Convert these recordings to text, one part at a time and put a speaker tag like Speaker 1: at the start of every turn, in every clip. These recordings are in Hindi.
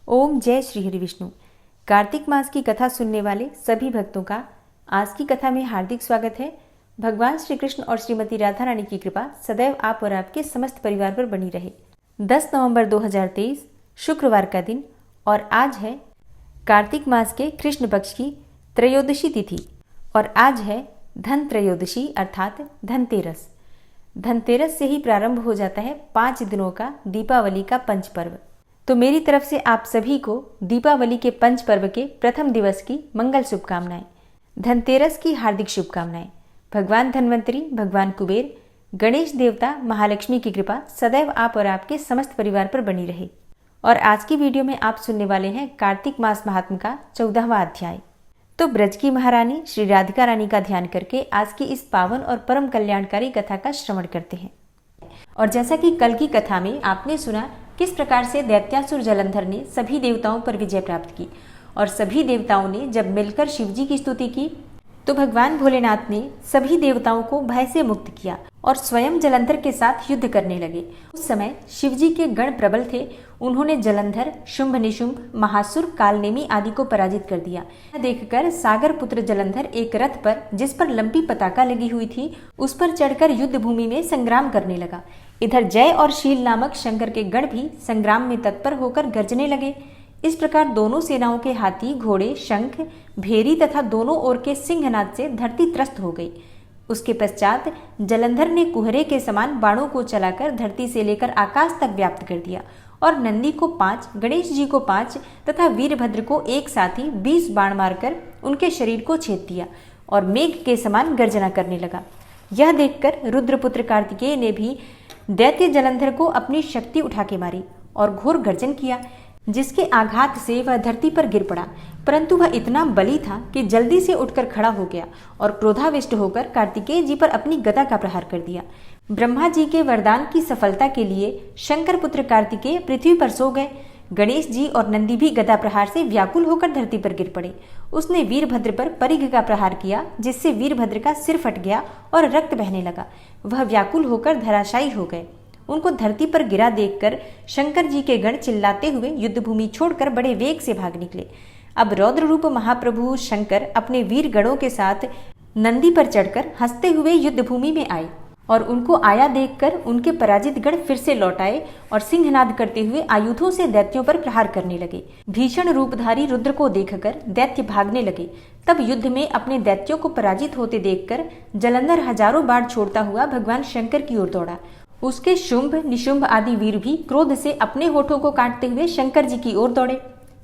Speaker 1: ओम जय श्री हरि विष्णु। कार्तिक मास की कथा सुनने वाले सभी भक्तों का आज की कथा में हार्दिक स्वागत है। भगवान श्री कृष्ण और श्रीमती राधा रानी की कृपा सदैव आप और आपके समस्त परिवार पर बनी रहे। 10 नवंबर 2023 शुक्रवार का दिन और आज है कार्तिक मास के कृष्ण पक्ष की त्रयोदशी तिथि और आज है धन त्रयोदशी अर्थात धनतेरस। धनतेरस से ही प्रारंभ हो जाता है 5 दिनों का दीपावली का पंच पर्व। तो मेरी तरफ से आप सभी को दीपावली के पंच पर्व के प्रथम दिवस की मंगल शुभकामनाएं, धनतेरस की हार्दिक शुभकामनाएं। भगवान धन्वंतरी, भगवान कुबेर, गणेश देवता, महालक्ष्मी की कृपा सदैव आप और आपके समस्त परिवार पर बनी रहे। और आज की वीडियो में आप सुनने वाले हैं कार्तिक मास महात्म का 14वां अध्याय। तो ब्रज की महारानी श्री राधिका रानी का ध्यान करके आज की इस पावन और परम कल्याणकारी कथा का श्रवण करते हैं। और जैसा कि कल की कथा में आपने सुना किस प्रकार से दैत्यासुर जलंधर ने सभी देवताओं पर विजय प्राप्त की और सभी देवताओं ने जब मिलकर शिवजी की स्तुति की तो भगवान भोलेनाथ ने सभी देवताओं को भय से मुक्त किया और स्वयं जलंधर के साथ युद्ध करने लगे। उस समय शिवजी के गण प्रबल थे। उन्होंने जलंधर, शुंभ निशुंभ, महासुर, कालनेमी आदि को पराजित कर दिया। देखकर सागर पुत्र जलंधर एक रथ पर, जिस पर लंबी पताका लगी हुई थी, उस पर चढ़कर युद्ध भूमि में संग्राम करने लगा। इधर जय और शील नामक शंकर के गण भी संग्राम में तत्पर होकर गरजने लगे। इस प्रकार दोनों सेनाओं के हाथी, घोड़े, शंख, भेरी तथा दोनों ओर के सिंहनाद से धरती त्रस्त हो गई। उसके पश्चात जलंधर ने कुहरे के समान बाणों को चलाकर धरती से लेकर आकाश तक व्याप्त कर दिया और नंदी को 5, गणेश जी को 5 तथा वीरभद्र को एक साथ ही 20 बाण मारकर उनके शरीर को छेद दिया और मेघ के समान गर्जना करने लगा। यह देखकर रुद्रपुत्र कार्तिकेय ने भी दैत्य जलंधर को अपनी शक्ति उठा के मारी और घोर गर्जन किया, जिसके आघात से वह धरती पर गिर पड़ा। परंतु वह इतना बली था कि जल्दी से उठकर खड़ा हो गया और क्रोधाविष्ट होकर कार्तिकेय जी पर अपनी गदा का प्रहार कर दिया। ब्रह्मा जी के वरदान की सफलता के लिए शंकर पुत्र कार्तिकेय पृथ्वी पर सो गए। गणेश जी और नंदी भी गदा प्रहार से व्याकुल होकर धरती पर गिर पड़े। उसने वीरभद्र पर परिघ का प्रहार किया, जिससे वीरभद्र का सिर फट गया और रक्त बहने लगा। वह व्याकुल होकर धराशायी हो गए। उनको धरती पर गिरा देखकर शंकर जी के गण चिल्लाते हुए युद्ध भूमि छोड़कर बड़े वेग से भाग निकले। अब रौद्र रूप महाप्रभु शंकर अपने वीर गणों के साथ नंदी पर चढ़कर हंसते हुए युद्ध भूमि में आए और उनको आया देखकर उनके पराजित गण फिर से लौट आए और सिंहनाद करते हुए आयुधों से दैत्यों पर प्रहार करने लगे। भीषण रूपधारी रुद्र को देखकर दैत्य भागने लगे। तब युद्ध में अपने दैत्यों को पराजित होते देखकर जलंधर हजारों बाण छोड़ता हुआ भगवान शंकर की ओर दौड़ा। उसके शुंभ, निशुंभ आदि वीर भी क्रोध से अपने होठों को काटते हुए शंकर जी की ओर दौड़े।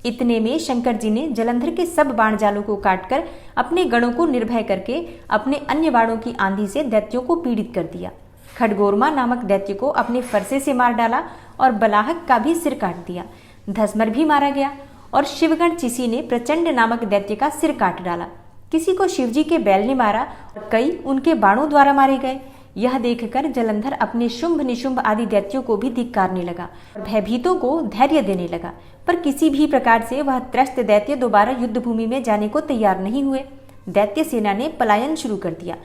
Speaker 1: इतने में शंकर जी ने जलंधर के सब बाण जालों को काटकर अपने गणों को निर्भय करके अपने अन्य बाणों की आंधी से दैत्यों को पीड़ित कर दिया। खडगोरमा नामक दैत्य को अपने फरसे से मार डाला और बलाहक का भी सिर काट दिया। धसमर भी मारा गया और शिवगण चिसी ने प्रचंड नामक दैत्य का सिर काट डाला। किसी को शिवजी के बैल ने मारा और कई उनके बाणों द्वारा मारे गए। यह देखकर जलंधर अपने शुंभ निशुंभ आदि दैत्यों को भी धिक्कारने लगा और भयभीतों को धैर्य देने लगा। पर किसी भी प्रकार से वह त्रस्त दैत्य दोबारा युद्ध भूमि में जाने को तैयार नहीं हुए। दैत्य सेना ने पलायन शुरू कर दिया।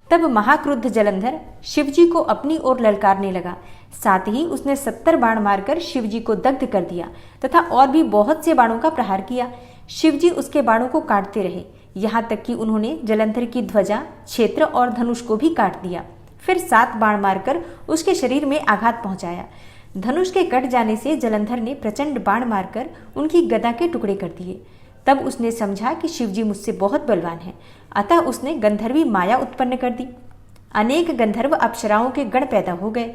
Speaker 1: तब महाक्रुद्ध जलंधर शिवजी को अपनी ओर ललकारने लगा। साथ ही उसने 70 बाण मारकर शिवजी को दग्ध कर दिया तथा और भी बहुत से बाणों का प्रहार किया। शिवजी उसके बाणों को काटते रहे, यहाँ तक कि उन्होंने जलंधर की ध्वजा, क्षेत्र और धनुष को भी काट दिया। फिर 7 बाण मारकर उसके शरीर में आघात पहुंचाया। धनुष के कट जाने से जलंधर ने प्रचंड बाण मारकर उनकी गदा के टुकड़े कर दिए। तब उसने समझा कि शिवजी मुझसे बहुत बलवान हैं, अतः उसने गंधर्वी माया उत्पन्न कर दी। अनेक गंधर्व अप्सराओं के गण पैदा हो गए।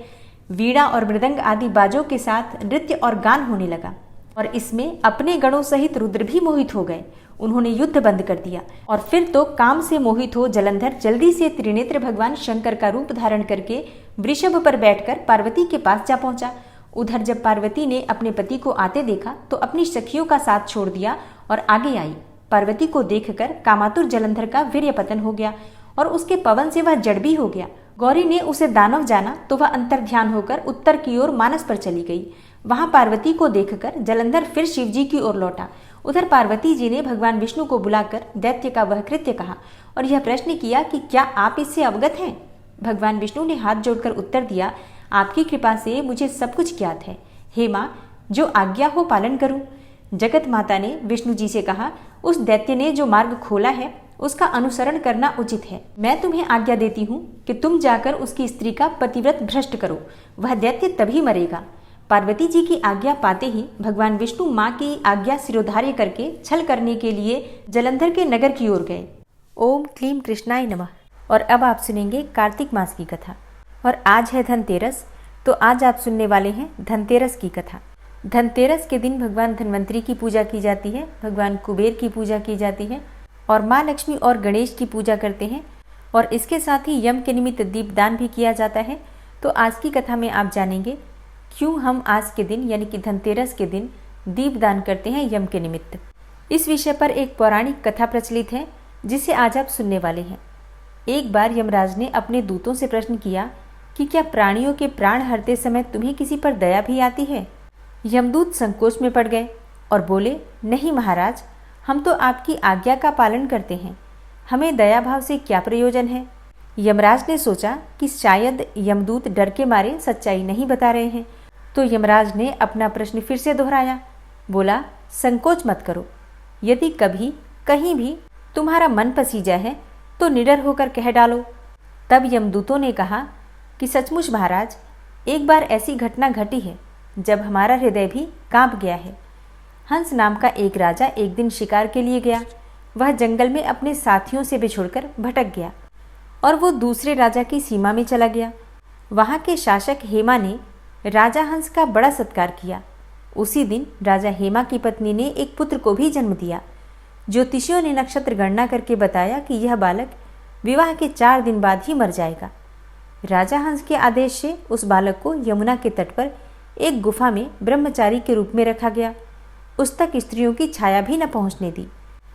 Speaker 1: वीणा और मृदंग आदि बाजों के साथ नृत्य और गान होने लगा और इसमें अपने गणों सहित रुद्र भी मोहित हो गए। उन्होंने युद्ध बंद कर दिया और फिर तो काम से मोहित हो जलंधर जल्दी से त्रिनेत्र भगवान शंकर का रूप धारण करके वृषभ पर बैठकर पार्वती के पास जा पहुंचा। उधर जब पार्वती ने अपने पति को आते देखा तो अपनी सखियों का साथ छोड़ दिया और आगे आई। पार्वती को देखकर कामातुर जलंधर का वीर्य पतन हो गया और उसके पवन से वह जड़ भी हो गया। गौरी ने उसे दानव जाना तो वह अंतर्ध्यान होकर उत्तर की ओर मानस पर चली गई। वहां पार्वती को देखकर जलंधर फिर शिवजी की ओर लौटा। उधर पार्वती जी ने भगवान विष्णु को बुलाकर दैत्य का वह कृत्य कहा और यह प्रश्न किया कि क्या आप इससे अवगत हैं। भगवान विष्णु ने हाथ जोड़कर उत्तर दिया, आपकी कृपा से मुझे सब कुछ ज्ञात है। हे माँ, जो आज्ञा हो पालन करूं। जगत माता ने विष्णु जी से कहा, उस दैत्य ने जो मार्ग खोला है उसका अनुसरण करना उचित है। मैं तुम्हें आज्ञा देती हूँ कि तुम जाकर उसकी स्त्री का पतिव्रत भ्रष्ट करो, वह दैत्य तभी मरेगा। पार्वती जी की आज्ञा पाते ही भगवान विष्णु माँ की आज्ञा सिरोधार्य करके छल करने के लिए जलंधर के नगर की ओर गए। ओम क्लीम कृष्णाय नमः। और अब आप सुनेंगे कार्तिक मास की कथा। और आज है धनतेरस, तो आज आप सुनने वाले हैं धनतेरस की कथा। धनतेरस के दिन भगवान धन्वंतरी की पूजा की जाती है, भगवान कुबेर की पूजा की जाती है और माँ लक्ष्मी और गणेश की पूजा करते हैं। और इसके साथ ही यम के निमित्त दीपदान भी किया जाता है। तो आज की कथा में आप जानेंगे क्यों हम आज के दिन यानी कि धनतेरस के दिन दीपदान करते हैं यम के निमित्त। इस विषय पर एक पौराणिक कथा प्रचलित है जिसे आज आप सुनने वाले हैं। एक बार यमराज ने अपने दूतों से प्रश्न किया कि क्या प्राणियों के प्राण हरते समय तुम्हें किसी पर दया भी आती है? यमदूत संकोच में पड़ गए और बोले, नहीं महाराज, हम तो आपकी आज्ञा का पालन करते हैं, हमें दया भाव से क्या प्रयोजन है। यमराज ने सोचा कि शायद यमदूत डर के मारे सच्चाई नहीं बता रहे हैं, तो यमराज ने अपना प्रश्न फिर से दोहराया। बोला, संकोच मत करो, यदि कभी कहीं भी तुम्हारा मन पसीजा है तो निडर होकर कह डालो। तब यमदूतों ने कहा कि सचमुच महाराज, एक बार ऐसी घटना घटी है जब हमारा हृदय भी कांप गया है। हंस नाम का एक राजा एक दिन शिकार के लिए गया। वह जंगल में अपने साथियों से बिछुड़कर भटक गया और वो दूसरे राजा की सीमा में चला गया। वहाँ के शासक हेमा ने राजा हंस का बड़ा सत्कार किया। उसी दिन राजा हेमा की पत्नी ने एक पुत्र को भी जन्म दिया। ज्योतिषियों ने नक्षत्र गणना करके बताया कि यह बालक विवाह के 4 दिन बाद ही मर जाएगा। राजा हंस के आदेश से उस बालक को यमुना के तट पर एक गुफा में ब्रह्मचारी के रूप में रखा गया। उस तक स्त्रियों की छाया भी न पहुंचने दी,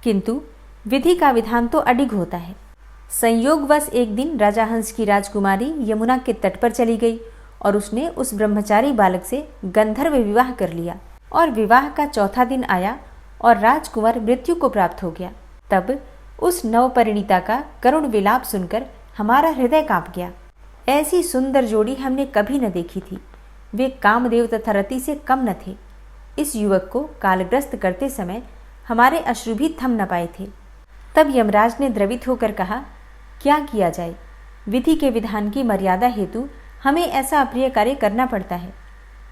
Speaker 1: किंतु विधि का विधान तो अडिग होता है। संयोगवश एक दिन राजा हंस की राजकुमारी यमुना के तट पर चली गई और उसने उस ब्रह्मचारी बालक से गंधर्व विवाह कर लिया। और विवाह का 4था दिन आया और राजकुमार मृत्यु को प्राप्त हो गया। तब उस नवपरिणीता का करुण विलाप सुनकर हमारा हृदय कांप गया। ऐसी सुंदर जोड़ी हमने कभी न देखी थी। वे कामदेव तथा रति से कम न थे। इस युवक को कालग्रस्त करते समय हमारे अश्रु भी थम न पाए थे। तब यमराज ने द्रवित होकर कहा, क्या किया जाए, विधि के विधान की मर्यादा हेतु हमें ऐसा अप्रिय कार्य करना पड़ता है।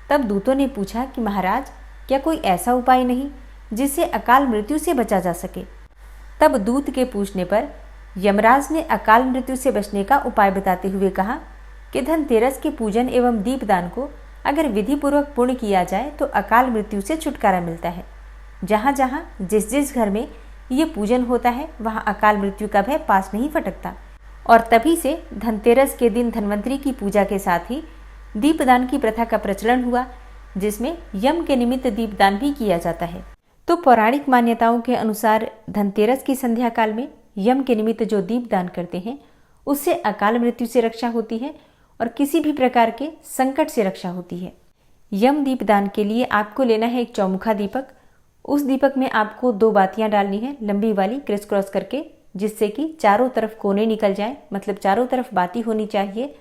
Speaker 1: तब दूतों ने पूछा कि महाराज, क्या कोई ऐसा उपाय नहीं जिससे अकाल मृत्यु से बचा जा सके। तब दूत के पूछने पर यमराज ने अकाल मृत्यु से बचने का उपाय बताते हुए कहा कि धनतेरस के पूजन एवं दीपदान को अगर विधि पूर्वक पूर्ण किया जाए तो अकाल मृत्यु से छुटकारा मिलता है। जहाँ जहाँ जिस जिस घर में ये पूजन होता है वहाँ अकाल मृत्यु का भय पास नहीं फटकता। और तभी से धनतेरस के दिन धन्वंतरी की पूजा के साथ ही दीपदान की प्रथा का प्रचलन हुआ, जिसमें यम के निमित्त दीपदान भी किया जाता है। तो पौराणिक मान्यताओं के अनुसार धनतेरस की संध्या काल में यम के निमित्त जो दीपदान करते हैं उससे अकाल मृत्यु से रक्षा होती है और किसी भी प्रकार के संकट से रक्षा होती है। यम दीपदान के लिए आपको लेना है एक चौमुखा दीपक। उस दीपक में आपको 2 बातियां डालनी है, लंबी वाली क्रिस क्रॉस करके, जिससे कि चारों तरफ कोने निकल जाए, मतलब चारों तरफ बाती होनी चाहिए।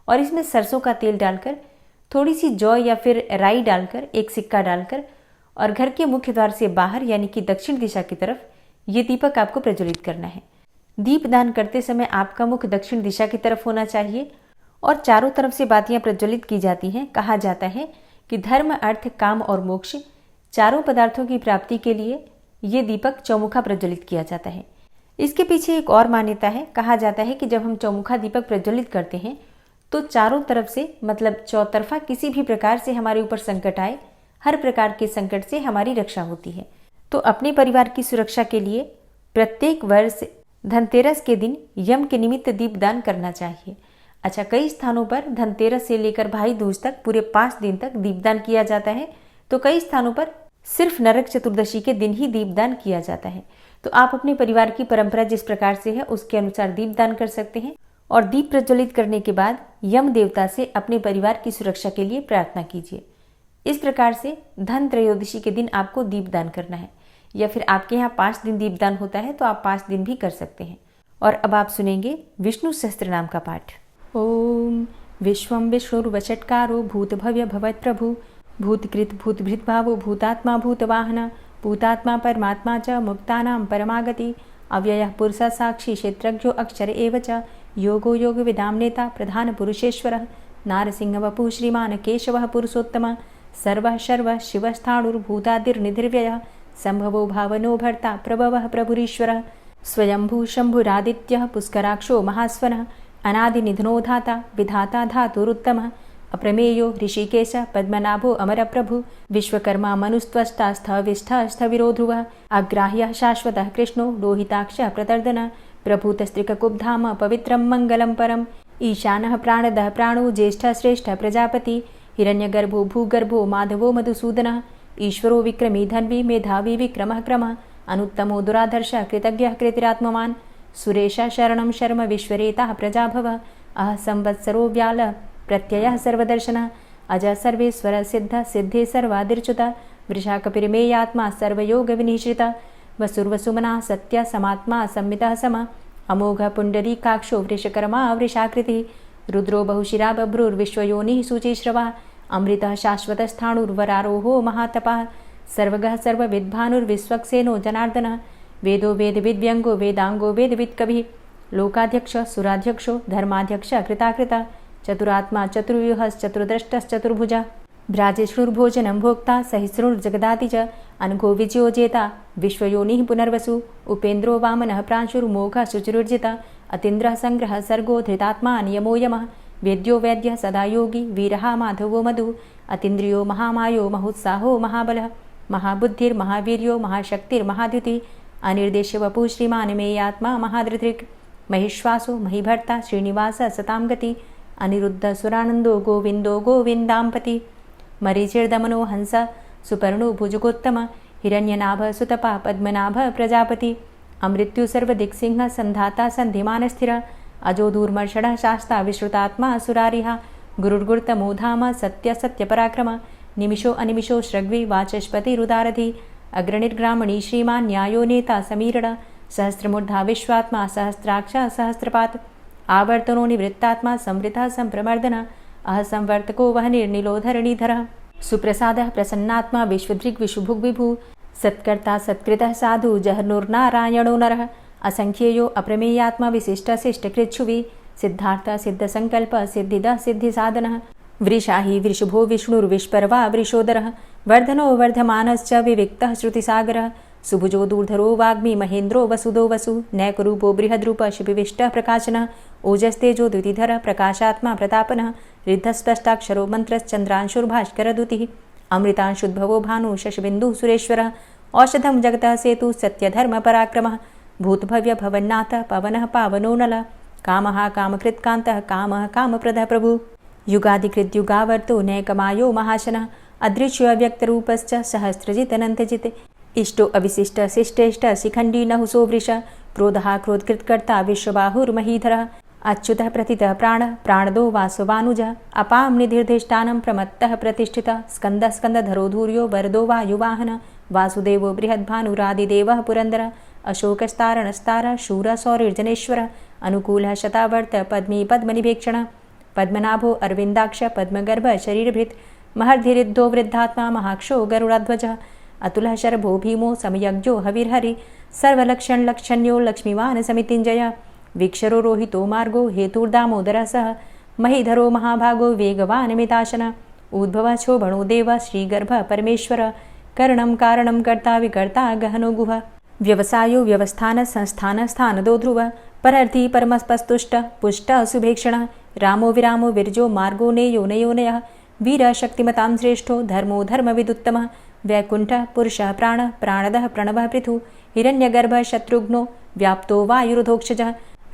Speaker 1: और इसमें सरसों का तेल डालकर, थोड़ी सी जौ या फिर राई डालकर, एक सिक्का डालकर और घर के मुख्य द्वार से बाहर यानी कि दक्षिण दिशा की तरफ ये दीपक आपको प्रज्वलित करना है। दीपदान करते समय आपका मुख दक्षिण दिशा की तरफ होना चाहिए और चारों तरफ से बातियां प्रज्वलित की जाती हैं। कहा जाता है कि धर्म, अर्थ, काम और मोक्ष चारों पदार्थों की प्राप्ति के लिए ये दीपक चौमुखा प्रज्वलित किया जाता है। इसके पीछे एक और मान्यता है। कहा जाता है कि जब हम चौमुखा दीपक प्रज्वलित करते हैं तो चारों तरफ से, मतलब चौतरफा, किसी भी प्रकार से हमारे ऊपर संकट आए, हर प्रकार के संकट से हमारी रक्षा होती है। तो अपने परिवार की सुरक्षा के लिए प्रत्येक वर्ष धनतेरस के दिन यम के निमित्त दीपदान करना चाहिए। अच्छा, कई स्थानों पर धनतेरस से लेकर भाई दूज तक पूरे 5 दिन तक दीपदान किया जाता है, तो कई स्थानों पर सिर्फ नरक चतुर्दशी के दिन ही दीपदान किया जाता है। तो आप अपने परिवार की परंपरा जिस प्रकार से है उसके अनुसार दीपदान कर सकते हैं और दीप प्रज्वलित करने के बाद यम देवता से अपने परिवार की सुरक्षा के लिए प्रार्थना कीजिए। इस प्रकार से धन त्रयोदशी के दिन आपको दीपदान करना है, या फिर आपके यहाँ 5 दिन दीपदान होता है तो आप 5 दिन भी कर सकते हैं। और अब आप सुनेंगे विष्णु सहस्त्र नाम का पाठ। ओम विश्वम विष्णुर्वचटकारो भूत भव्य भवत प्रभु भूतकृत भूतभृत भावो भूतात्मा भूतवाहना पूतात्मा परमात्मा च मुक्तानां परमागति अव्ययः पुरुषः साक्षी क्षेत्रज्ञो अक्षर एव च योगो योगविदां नेता प्रधानपुरुषेश्वरः नारसिंहवपुः श्रीमान् केशवः पुरुषोत्तमः सर्वः शर्वः शिवस्थाणुर्भूतादिर्निधिर्व्ययः सम्भवो भावनो भर्ता प्रभवः प्रभुरीश्वरः स्वयंभू शम्भुरादित्यः पुष्कराक्षो महास्वनः अनादिनिधनो धाता विधाता धातुरुत्तमः अप्रमेयो ऋषिकेश पद्मनाभो अमरप्रभु विश्वकर्मा मनुस्त्वष्टा स्थविष्ठः स्थविरो ध्रुवः अग्राह्यः शाश्वतः कृष्णो लोहिताक्षः प्रतर्दनः प्रभूतस्त्रिककुब्धाम पवित्रं मङ्गलं परम् ईशानः प्राणदः प्राणो ज्येष्ठः श्रेष्ठः प्रजापति हिरण्यगर्भो भूगर्भो माधवो मधुसूदनः ईश्वरो विक्रमी धन्वी मेधावी विक्रमः क्रमः अनुत्तमो दुराधर्षः कृतज्ञः कृतिरात्मवान् सुरेशः शरणं शर्म विश्वरेताः प्रजाभवः अह संवत्सरो व्याल प्रत्ययः सर्वदर्शनः अजः सर्वेश्वर सिद्ध सिद्धे सर्वादिर्च्युतः वृषाकपिर्मेयात्मा सर्वयोगविनिश्रितः वसुर्वसुमना सत्य समात्मा संमितः समः अमोघ पुण्डरीकाक्षो वृषकर्मा वृषाकृतिः रुद्रो बहुशिरा बभ्रुर्विश्वयोनिः शुचिश्रवा अमृतः शाश्वतस्थाणुर्वरारोहो महातपः सर्वगः सर्वविद्भानुर्विश्वक्सेनो जनार्दनः वेदो वेदविद्व्यङ्गो वेदाङ्गो वेदवित्कविः लोकाध्यक्षः सुराध्यक्षो धर्माध्यक्षः कृताकृतः चतुरात्मा चतुर्व्यूहश्चतुर्द्रष्टश्चतुर्भुजः भ्राजिष्णुर्भोजनं भोक्ता सहिष्णुर्जगदाति च अनघो विजयो जेता विश्वयोनिः पुनर्वसु उपेन्द्रो वामनः प्रांशुर्मोघः शुचिरुर्जितः अतीन्द्रः सङ्ग्रहः सर्गो धृतात्मा नियमो यमः वेद्यो वैद्यः सदा योगी वीरः माधवो मधु अतीन्द्रियो महामायो महोत्साहो महाबलः महाबुद्धिर्महावीर्यो महाशक्तिर्महाद्युतिः अनिर्देश्यवपुः श्रीमान् मेयात्मा महाधृतिर् महिश्वासो महीभर्ता श्रीनिवासः सतां गति अनिरुद्धसुरानन्दो गोविन्दो गोविन्दाम्पति मरीचिर्दमनो हंस सुपर्णो भुजगोत्तम हिरण्यनाभ सुतपा पद्मनाभ प्रजापति अमृत्यु सर्वदिक्सिंह संधाता सन्धिमानस्थिर अजो दूर्मर्षणः शास्ता विश्रुतात्मा सुरारिः गुरुर्गुर्तमो धाम सत्य सत्यपराक्रम निमिषो अनिमिषो श्रग्वी वाचस्पतिरुदारधि अग्रणिर्ग्रामणी श्रीमान् न्यायो नेता समीरण सहस्रमूर्धा विश्वात्मा सहस्राक्ष सहस्रपात् आवर्तनो निवृत्तात्मा संवृतः संप्रमर्दन अह संवर्तको वहनिर्निलोधरणीधरः सुप्रसादः प्रसन्नात्मा विश्वदृग् विशुभुग्विभु सत्कर्ता सत्कृतः साधु जहनुर्नारायणो नरः असंख्येयो अप्रमेयात्मा विशिष्टशिष्टकृच्छुवि सिद्धार्थ सिद्धसङ्कल्प सिद्धिदः सिद्धिसाधनः वृषाहि वृषभो विष्णुर्विष्पर्वा वृषोदरः वर्धनो वर्धमानश्च विविक्तः श्रुतिसागरः सुभुजो दूर्धरो वाग्मी महेन्द्रो वसुदो वसु नैकरूपो बृहद्रूप शिपिविष्टः प्रकाशनः ओजस्तेजो द्युतिधरः प्रकाशात्मा प्रतापनः रिद्धस्पष्टाक्षरो मन्त्रश्चन्द्रांशुर्भास्करदुतिः अमृतांशुद्भवो भानु शशबिन्दुः सुरेश्वरः औषधं जगतः सेतु सत्यधर्मपराक्रमः भूतभव्य भवन्नाथ पवनः पावनो नलः कामः कामकृत्कान्तः कामः कामप्रदः प्रभु युगादिकृद्युगावर्तो नैकमायो महाशनः अदृश्यव्यक्तरूपश्च सहस्रजितनन्तजित् इष्टो अविशिष्ट शिष्टेष्ट शिखण्डी नहुसो वृष क्रोधः क्रोधकृत्कर्ता विश्वबाहुर्महीधरः अच्युतः प्रतितः प्राणदो वासवानुजः अपां निधिर्धिष्ठानं प्रमत्तः प्रतिष्ठितः स्कन्दः स्कन्दधरो धूर्यो वरदो वायुवाहनः वासुदेवो बृहद्भानुरादिदेवः पुरन्दरः अशोकस्तारणस्तारः शूरः सौरिर्जनेश्वरः अनुकूलः शतावर्त पद्मी पद्मनिभेक्षणः पद्मनाभो अरविन्दाक्ष पद्मगर्भ शरीरभृत् महर्धिरिद्धो वृद्धात्मा महाक्षो गरुडाध्वजः अतुलः शर्भो भीमो समयज्ञो हविर्हरि सर्वलक्षणलक्षण्यो लक्ष्मीवान् समितिञ्जय वीक्षरो रोहितो मार्गो हेतुर्दामोदरः सह महीधरो महाभागो वेगवान् मिताशन उद्भवः क्षोभणो देव श्रीगर्भ परमेश्वर करणं कारणं कर्ता विकर्ता गहनो गुह व्यवसायो व्यवस्थान संस्थान स्थानदो ध्रुव परर्थी परमस्पस्तुष्ट पुष्ट सुभेक्षण रामो विरामो विरजो मार्गो नेयो नयोनयः वीर शक्तिमतां श्रेष्ठो धर्मो धर्मविदुत्तमः वैकुण्ठः पुरुषः प्राणदः प्रणवः पृथु हिरण्यगर्भः शत्रुघ्नो व्याप्तो वायुरुधोक्षजः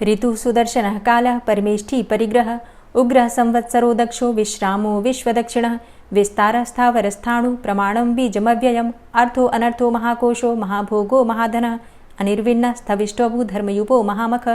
Speaker 1: ऋतुः सुदर्शनः कालः परमेष्ठी परिग्रहः उग्रः संवत्सरो दक्षो विश्रामो विश्वदक्षिणः विस्तारः स्थावरस्थाणु प्रमाणं बीजमव्ययम् अर्थो अनर्थो महाकोशो महाभोगो महाधनः अनिर्विण्णः स्थविष्टोऽभू धर्मयुपो महामख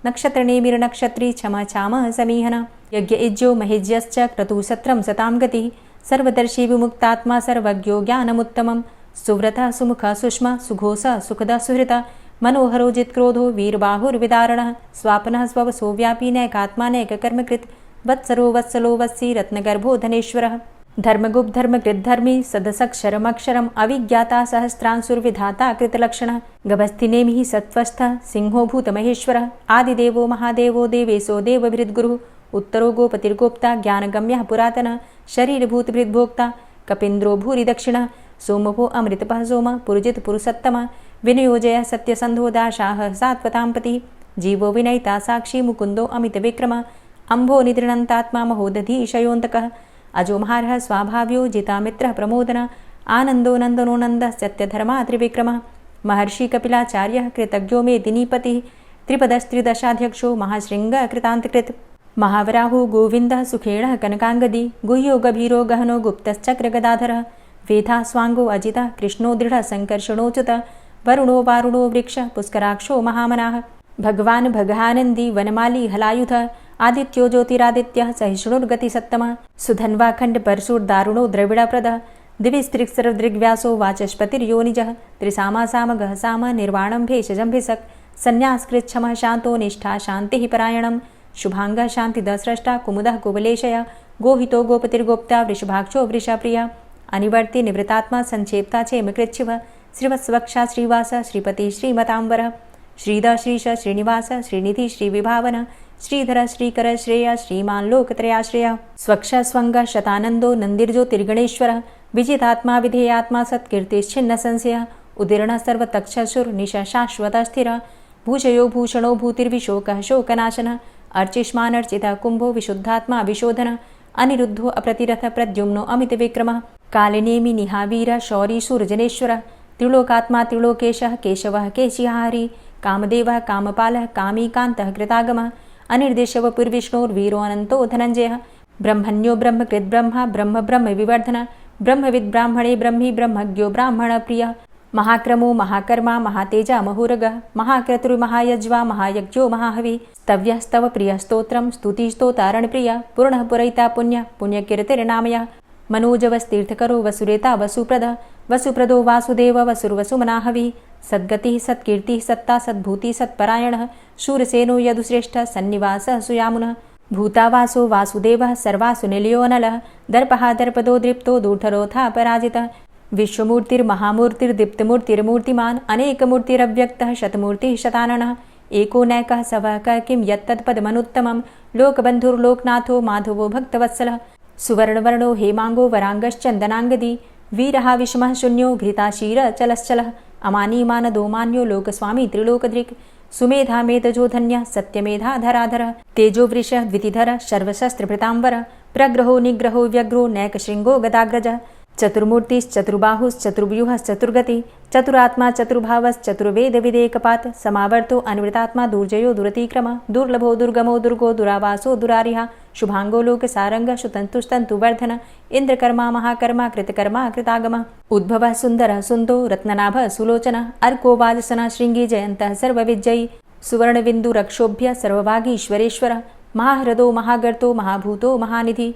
Speaker 1: नक्षत्रनेमिर्नक्षत्री क्षम छामः समीहनः यज्ञ इज्यो महिज्यश्च क्रतुसत्रं सतां गतिः सर्वदर्शी विमुक्तात्मा सर्वज्ञो ज्ञानमुत्तमं सुव्रतः सुमुखः सुष्मा सुघोषः सुखदः सुहृतः मनोहरो जित्क्रोधो वीरबाहुर्विदारणः स्वापनः स्ववसो व्यापी नैकात्मा नैककर्मकृत् वत्सरो वत्सलो वत्सी रत्नगर्भो धनेश्वरः धर्मगुप्त धर्मकृत धर्मी सदसक्षरमक्षरम अविज्ञाता सहस्रांसुर्विधाता कृतलक्षण गभस्तिनेमिः सत्वस्थ सिंहो भूतमहेश्वर आदिदेवो महादेवो देवेशो देवभृद्गुरुः उत्तरो गोपतिर्गोप्ता ज्ञानगम्यः पुरातन शरीरभूतभृद्भोक्ता कपीन्द्रो भूरि दक्षिण सोमभो अमृतपः सोम पुरुजित पुरुषोत्तम विनियोजय सत्यसन्धो दाशाः सात्वतां पतिः जीवो विनयिता साक्षी मुकुन्दो अमितविक्रम अम्भो निद्रणन्तात्मा महोदधीशयोऽन्तकः अजोमहारः स्वाभाव्यो जितामित्रः प्रमोदन आनन्दो नन्दनो नन्दः सत्यधर्मा त्रिविक्रमः महर्षि कपिलाचार्यः कृतज्ञो मेदिनीपतिः त्रिपदस्त्रिदशाध्यक्षो महाशृङ्गः कृतान्तकृत् महावराहो गोविन्दः सुखेणः कनकाङ्गदी गुह्यो गभीरो गहनो गुप्तश्चक्रगदाधरः वेधा स्वाङ्गो अजितः कृष्णो दृढः सङ्कर्षणोच्युतः वरुणो वारुणो वृक्षः पुष्कराक्षो महामनाः भगवान् भगानन्दी वनमाली हलायुधः आदित्यो ज्योतिरादित्यः सहिष्णुर्गतिसत्तमः सुधन्वाखण्ड परशुर्दारुणो द्रविडप्रदः दिविस्त्रिक्सर्वदृग्व्यासो वाचस्पतिर्योनिजः त्रिसामासामगः साम निर्वाणं भेषजम्भिषक् सन्न्यासकृच्छमः शान्तो निष्ठा शान्तिः परायणं शुभाङ्गः शान्तिदस्रष्टा कुमुदः कुवलेशय गोहितो गोपतिर्गोप्ता वृषभाक्षो वृषप्रियः अनिवर्ति निवृतात्मा संक्षेप्ता चेमकृच्छिवः श्रीवत्सवक्षा श्रीवास श्रीपति श्रीमताम्बरः श्रीद श्रीश श्रीनिवास श्रीनिधि श्रीविभावन श्रीधर श्रीकर श्रेय श्रीमान् लोकत्रयाश्रय स्वक्ष स्वङ्ग शतानन्दो नन्दिर्ज्योतिर्गणेश्वर विजितात्मा विधेयात्मा सत्कीर्तिश्छिन्न संशयः उदीर्णः सर्वतक्षसुर्निश शाश्वतस्थिर भूषयो भूषणो भूतिर्विशोकः शोकनाशनः अर्चिष्मानर्चितः कुम्भो विशुद्धात्मा विशोधन अनिरुद्धो अप्रतिरथ प्रद्युम्नो अमितविक्रमः कालिनेमि निहावीर शौरी शूरजनेश्वर त्रिलोकात्मा त्रिलोकेशः केशवः केशिहारी कामदेवः कामपालः कामीकान्तः कृतागमः अनिर्देशवपुर्विष्णोर्वीरो अनन्तो धनञ्जयः ब्रह्मण्यो ब्रह्मकृत् ब्रह्मा ब्रह्म ब्रह्म विवर्धन ब्रह्मविद् ब्राह्मणे ब्रह्मी ब्रह्मज्ञो ब्राह्मणप्रियः महाक्रमो महाकर्मा महातेजा महोरगः महाक्रतुर्महायज्वा महायज्ञो महाहवि स्तव्यः स्तव प्रियः स्तोत्रं स्तुतिस्तोतारणप्रियः पूर्णः पुरयिता पुण्यः पुण्यकीर्तिर्नामयः मनोजवस्तीर्थकरो वसुरेता वसुप्रदः वसुप्रदो वासुदेव वसुर्वसुमनाहवि सद्गतिः सत्कीर्तिः सत्ता सद्भूतिः सत्परायणः शूरसेनो यदुश्रेष्ठः सन्निवासः सुयामुनः भूतावासो वासुदेवः सर्वासु निलयोऽनलः दर्पः दर्पदो दृप्तो दूर्धरोऽथा पराजितः विश्वमूर्तिर्महामूर्तिर्दीप्तमूर्तिर्मूर्तिमान् अनेकमूर्तिरव्यक्तः शतमूर्तिः शताननः एको नैकः सवः किं यत्तत्पदमनुत्तमं लोकबन्धुर्लोकनाथो माधवो भक्तवत्सलः सुवर्णवर्णो हेमाङ्गो वराङ्गश्चन्दनाङ्गदी वीरः विषमः शून्यो घृताशीर चलश्चलः अमानीमानदो मान्यो लोकस्वामी त्रिलोकदृक् सुमेधा मेधजो धन्यः सत्यमेधा धराधरः तेजो वृषः द्वितिधरः सर्वशस्त्रभृताम्बरः प्रग्रहो निग्रहो व्यग्रो नैकशृङ्गो गदाग्रजः चतुर्मूर्तिश्चतुर्बाहुश्चतुर्व्यूहश्चतुर्गति चतुरात्मा चतुर्भावश्चतुर्वेदविदेकपात् समावर्तो अनिवृतात्मा दुर्जयो दुरतिक्रम दुर्लभो दुर्गमो दुर्गो दुरावासो दुरारिहा शुभांगो लोकसारंग शुतन्तुस्तन्तुवर्धन इंद्रकर्मा महाकर्मा कृतकर्मा कृतागम उद्भवः सुन्दरः सुन्दो रत्ननाभः सुलोचनः अर्को वाजसनः शृङ्गी जयन्तः सर्वविजयी सुवर्णबिन्दुरक्षोभ्य सर्वभागीश्वरेश्वरः महाह्रदो महागर्तो महाभूतो महानिधि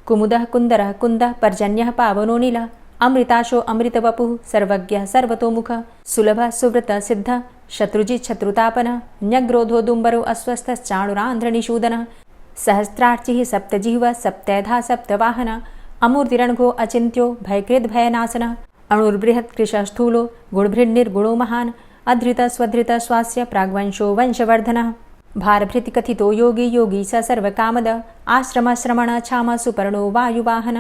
Speaker 1: कुमुदः कुन्दरः कुन्दः पर्जन्यः पावनो नीलः अमृताशो अमृतवपुः सर्वज्ञः सर्वतोमुखः सुलभः सुव्रतः सिद्धः शत्रुजित् शत्रुतापनः न्यग्रोधो दुम्बरो अस्वस्थश्चाणुरान्ध्रनिषूदनः सहस्रार्चिः सप्तजिह्वः सप्तैधा सप्तवाहनः अमूर्तिरणघो अचिन्त्यो भयकृद्भयनाशनः अणुर्बृहत् कृशस्थूलो गुणभृन्निर्गुणो महान् अधृतः स्वधृतः स्वास्य प्राग्वंशो वंशवर्धनः भारभृतिकथितो योगी योगी स सर्वकामद आश्रमश्रमण क्षाम सुपर्णो वायुवाहन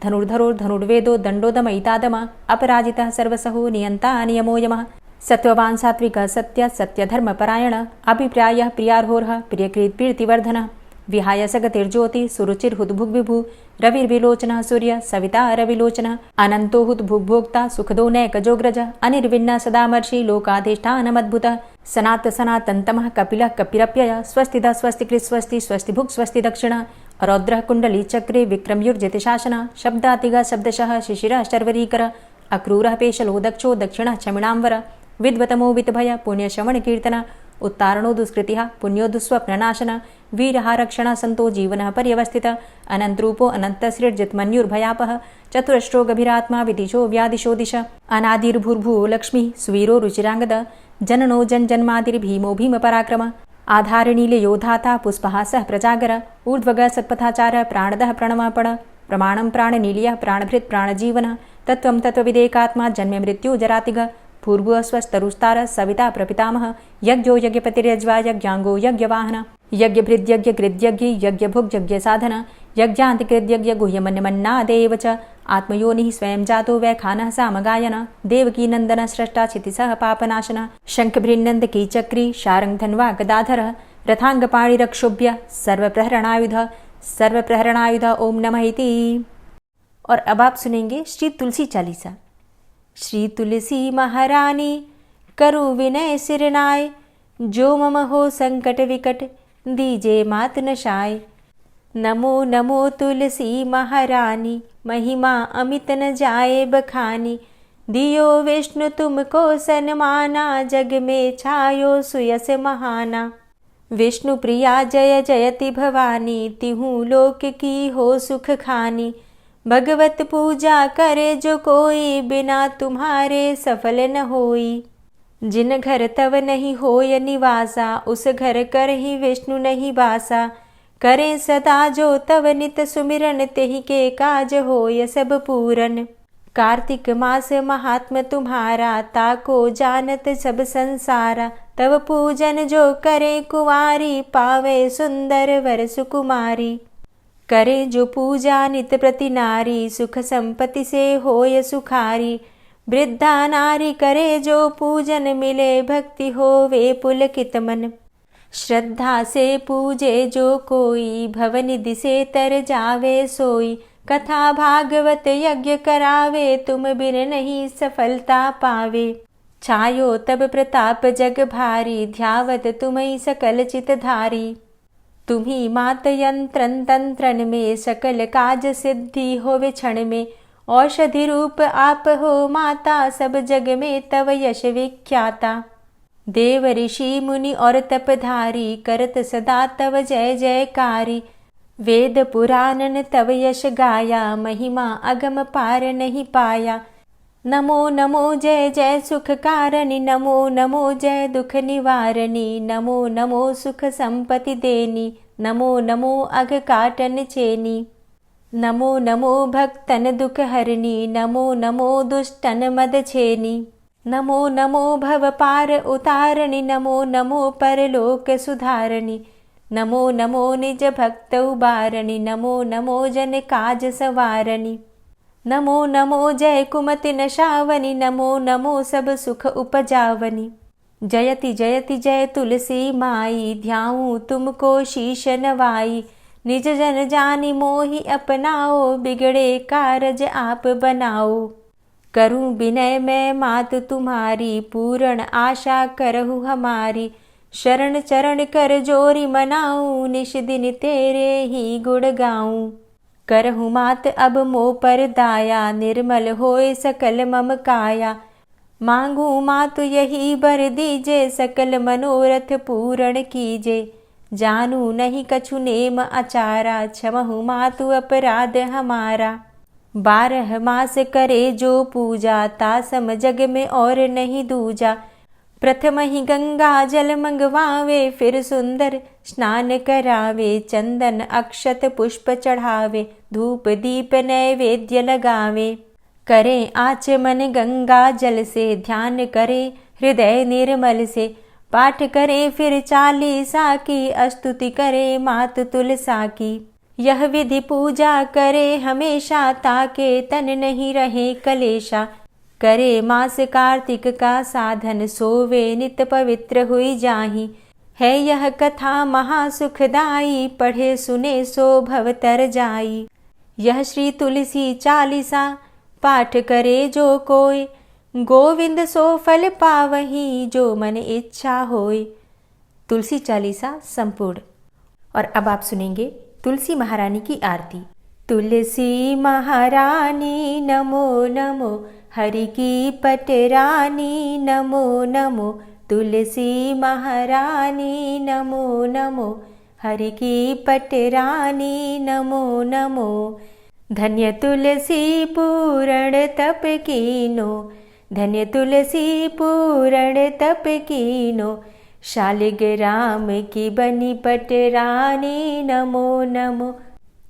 Speaker 1: धनुर्धरोर्धनुर्वेदो दण्डोदमयितादम अपराजितः सर्वसहो नियन्ता नियमो यमः सत्त्ववान् सात्विकः सत्य सत्यधर्मपरायण अभिप्रायः प्रियार्होर्ह प्रियकृत्प्रीतिवर्धनः विहाय सगतिर्ज्योति सुरुचिर्हुद्भुग्विभु रविर्विलोचनः सूर्य सविता रविलोचनः अनन्तो हुद्भुग्भोक्ता सुखदो नैकजोग्रजः अनिर्विण्णः सदामर्षि लोकाधिष्ठानमद्भुतः सनात सनातन्तमः कपिलः कपिरप्ययः स्वस्तिदः स्वस्तिकृत् स्वस्ति स्वस्तिभुक् स्वस्ति दक्षिणः रौद्रः कुण्डली चक्रे विक्रमयुर्जितशासनः शब्दातिगः शब्दशः शिशिरः शर्वरीकरः अक्रूरः पेशलो दक्षो दक्षिणः क्षमिणाम्बर विद्वतमो वितभय पुण्यश्रवणकीर्तन उत्तारणो दुष्कृतिः पुण्यो दुःस्वप्ननाशन वीरः संतो जीवनः पर्यवस्थितः अनन्तरूपो अनन्तसृर्जितमन्युर्भयापः चतुरश्रो गभीरात्मा विदिशो व्यादिशो दिश अनादिर्भूर्भुवो लक्ष्मीः सुवीरो रुचिराङ्गद जननो जन्मादिर्भीमो भीमपराक्रम आधारनीलयोधाता पुष्पहासः प्रजागर ऊर्ध्वगः सत्पथाचार प्राणदः प्रणमापण प्रमाणं प्राणनिलयः प्राणभृत् प्राणजीवनः तत्त्वं तत्त्वविदेकात्मा जन्म मृत्यु जरातिगः पूर्वस्वस्तरुस्तारः सविता प्रपितामह यज्ञो यज्ञपतिर्यज्वा यज्ञाङ्गो यज्ञवाहन यज्ञभृद्यज्ञकृद्यज्ञ यज्ञभुग्यज्ञसाधन यज्ञान्तिकृद्यज्ञ गुह्यमन्यमन्नादेव च आत्मयोनिः स्वयं जातो वैखानः सामगायन देवकी नन्दन स्रष्टा क्षितिसः पापनाशनः शङ्खभृन्नन्दकी चक्री शारङ्गधन्वा गदाधरः रथाङ्गपाणिरक्षोभ्य सर्वप्रहरणायुध ओम नमः इति। और अब आप सुनेंगे श्री तुलसी चालीसा। श्री तुलसी महारानी करु विनय सिरनाय जो मम हो संकट विकट दीजे मात नशाय। नमो नमो तुलसी महारानी महिमा अमित न जाए बखानी दियो विष्णु तुमको सन्माना जग में छायो सुयस महाना। विष्णु प्रिया जय जयति भवानी तिहु लोक की हो सुख खानी। भगवत पूजा करे जो कोई बिना तुम्हारे सफल न होई। जिन घर तव नहीं होय निवासा उस घर कर ही विष्णु नहीं बासा। करें सदा जो तव नित सुमिरन तेहि के काज होय सब पूरन। कार्तिक मास महात्म तुम्हारा ताको जानत सब संसारा। तव पूजन जो करे कुंवारी पावे सुंदर वर सुकुमारी। करे जो पूजा नित प्रति नारी सुख संपत्ति से होय सुखारी। वृद्धा नारी करे जो पूजन मिले भक्ति होवे पुलकित मन। श्रद्धा से पूजे जो कोई भवनिधि से तर जावे सोई। कथा भागवत यज्ञ करावे तुम बिन नहीं सफलता पावे। छायो तब प्रताप जग भारी ध्यावत तुम्हि सकल चित धारी। तुम्ही मात यंत्रन तंत्रन में सकल काज सिद्धि होवे क्षण में। औषधि रूप आप हो माता सब जग में तव यश विख्याता। देव ऋषि मुनि और तपधारी करत सदा तव जय जयकारी। वेद पुराणन तव यश गाया महिमा अगम पार नहीं पाया। नमो नमो जय जय सुख कारणी नमो नमो जय दुख निवारणी। नमो नमो सुख संपत्ति देनी नमो नमो अघ काटन चेनी। नमो नमो भक्तन दुख हरणी नमो नमो दुष्टन मद छेनी। नमो नमो भव पार उतारणी नमो नमो परलोक सुधारणी। नमो नमो निज भक्त उबारणी नमो नमो जन काज सवारणी। नमो नमो जय कुमति नशावनी नमो नमो सब सुख उपजावनी। जयति जयति जय तुलसी माई ध्याऊं तुमको शीश नवाई। निज जन जानी मोहि अपनाओ बिगड़े कारज आप बनाओ। करूं विनय मैं मात तुम्हारी पूर्ण आशा करहु हमारी। शरण चरण कर जोरी मनाऊं निश दिन तेरे ही गुण गाऊं। करहु मात अब मो पर दाया निर्मल होए सकल मम काया। मांगू मातु यही बर दीजे सकल मनोरथ पूर्ण कीजे। जानू नहीं कछु नेम आचारा क्षमहु मातु अपराध हमारा। 12 मास करे जो पूजा ता सम जग में और नहीं दूजा। प्रथम ही गंगा जल मंगवावे फिर सुंदर स्नान करावे। चंदन अक्षत पुष्प चढ़ावे धूप दीप नैवेद्य लगावे। करे आचमन गंगा जल से ध्यान करे हृदय निर्मल से। पाठ करे फिर चालीसा की स्तुति करे मात तुलसा की। यह विधि पूजा करे हमेशा ताके तन नहीं रहे कलेशा। करे मास कार्तिक का साधन सोवे नित पवित्र हुई जाहि। है यह कथा महासुखदाई पढ़े सुने सो भव तर जाई। यह श्री तुलसी चालीसा पाठ करे जो कोई। गोविंद सो फल पावही जो मन इच्छा होय। तुलसी चालीसा संपूर्ण। और अब आप सुनेंगे तुलसी महारानी की आरती। तुलसी महारानी नमो नमो हरि की पटरानी नमो नमो। तुलसी महारानी नमो नमो हरि की पटरानी नमो नमो। धन्य तुलसी पूर्ण तप कीनो धन्य तुलसी पूर्ण तप कीनो। शालिग्राम की बनी पटरानी नमो नमो।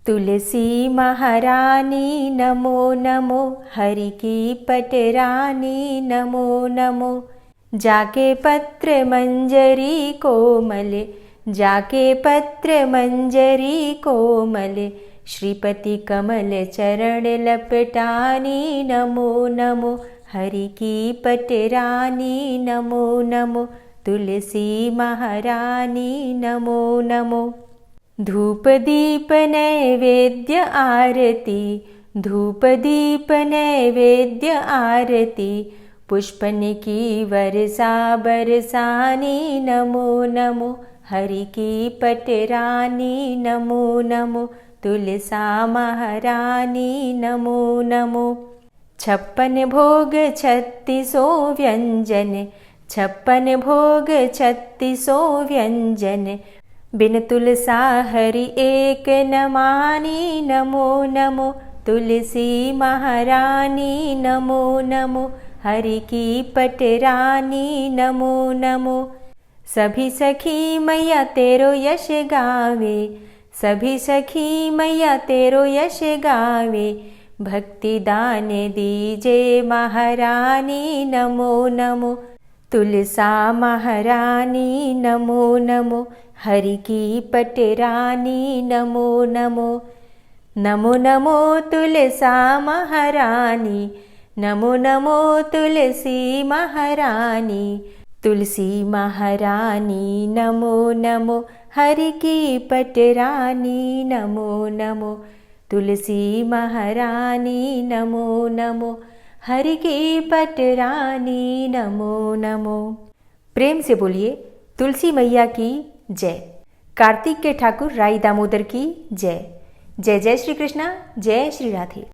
Speaker 1: तुलसी महारानी नमो नमो, हरि की पटरानी नमो नमो। जाके पत्र मंजरी कोमल, जाके पत्र मंजरी कोमल, श्रीपति कमल चरण लपटानी नमो नमो, हरि की पटरानी नमो नमो। तुलसी महारानी नमो नमो। धूप दीप नैवेद्य आरती, धूप दीप नैवेद्य आरती, पुष्पन की वर्षा बरसानी नमो नमो, हरि की पटरानी नमो नमो। तुलसा महारानी नमो नमो। 56 भोग 36 व्यंजन, 56 भोग 36 व्यंजन, बिन तुलसा हरि एक न मानी नमो नमो। तुलसी महारानी नमो नमो, हरि की पटरानी नमो नमो। सभी सखी मैया तेरो यश गावे, सभी सखी मैया तेरो यश गावे, भक्ति दान दीजे महारानी नमो नमो। तुलसा महारानी नमो नमो, हरि की पटरानी नमो नमो। नमो नमो तुलसा महारानी, नमो नमो तुलसी महारानी। तुलसी महारानी नमो नमो, हरि की पटरानी नमो नमो। तुलसी महारानी नमो नमो, हरि की पटरानी नमो नमो। प्रेम से बोलिए तुलसी मैया की जय। कार्तिक के ठाकुर राई दामोदर की जय। जय जय श्री कृष्णा, जय श्री राधे।